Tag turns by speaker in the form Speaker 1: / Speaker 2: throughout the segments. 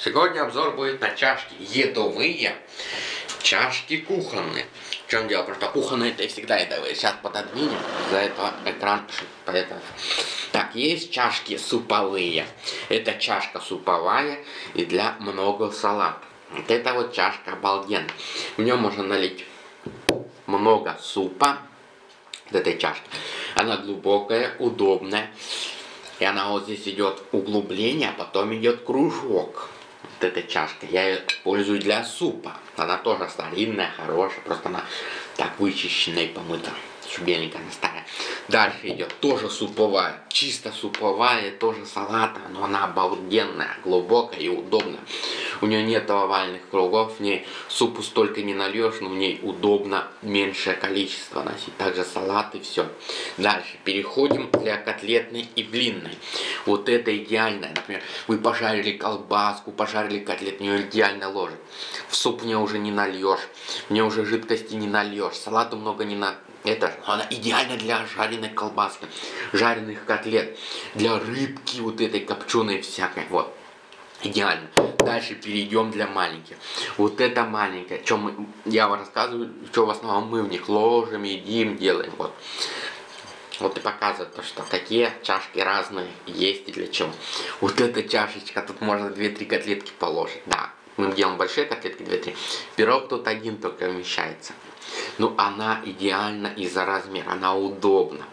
Speaker 1: Сегодня обзор будет на чашки едовые, чашки кухонные. В чем дело? Потому что кухонные это всегда едовые. Сейчас пододвинем, за этого экран. Поэтому. Так, есть чашки суповые. Это чашка суповая и для много салата. Вот эта вот чашка обалденная. В нее можно налить много супа. Вот этой чашки. Она глубокая, удобная. И она вот здесь идет углубление, а потом идет кружок. Вот эта чашка. Я ее использую для супа. Она тоже старинная, хорошая. Просто она так вычищенная и помыта. Беленькая, она старая. Дальше идет тоже суповая. Чисто суповая, тоже салата. Но она обалденная, глубокая и удобная. У нее нет овальных кругов. В ней супу столько не нальешь, но в ней удобно меньшее количество носить. Также салат и все. Дальше переходим для котлетной и блинной. Вот это идеальная. Например, вы пожарили колбаску, пожарили котлет, в нее идеально ложит. В суп в нее уже не нальешь. В нее уже жидкости не нальешь. Салату много не на... Это она идеально для жареной колбаски, жареных котлет, для рыбки вот этой копченой всякой. Вот. Идеально. Дальше перейдем для маленьких. Вот это маленькая. Я вам рассказываю, что в основном мы в них ложим, едим, делаем. Вот. Вот и показывает то, что какие чашки разные есть и для чего. Вот эта чашечка, тут можно 2-3 котлетки положить. Да, мы делаем большие котлетки, 2-3. Пирог тут один только вмещается. Ну, она идеальна из-за размера, она удобна,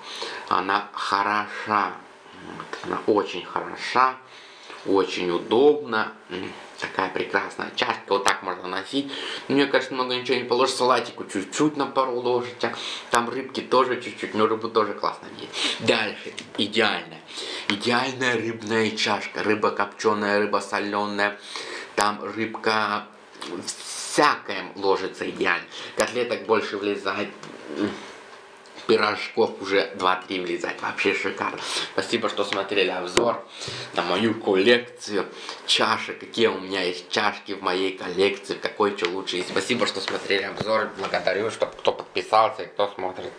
Speaker 1: она хороша, она очень хороша, очень удобна, такая прекрасная чашка, вот так можно носить. Мне кажется, много ничего не положишь, салатику чуть-чуть на пару ложить, там рыбки тоже чуть-чуть, но рыбу тоже классно есть. Дальше, идеальная рыбная чашка, рыба копченая, рыба соленая, там рыбка... Всякое ложится идеально. Котлеток больше влезает. Пирожков уже 2-3 влезать. Вообще шикарно. Спасибо, что смотрели обзор на мою коллекцию чашек. Какие у меня есть чашки в моей коллекции. Какой что лучше. И спасибо, что смотрели обзор. Благодарю, что кто подписался и кто смотрит.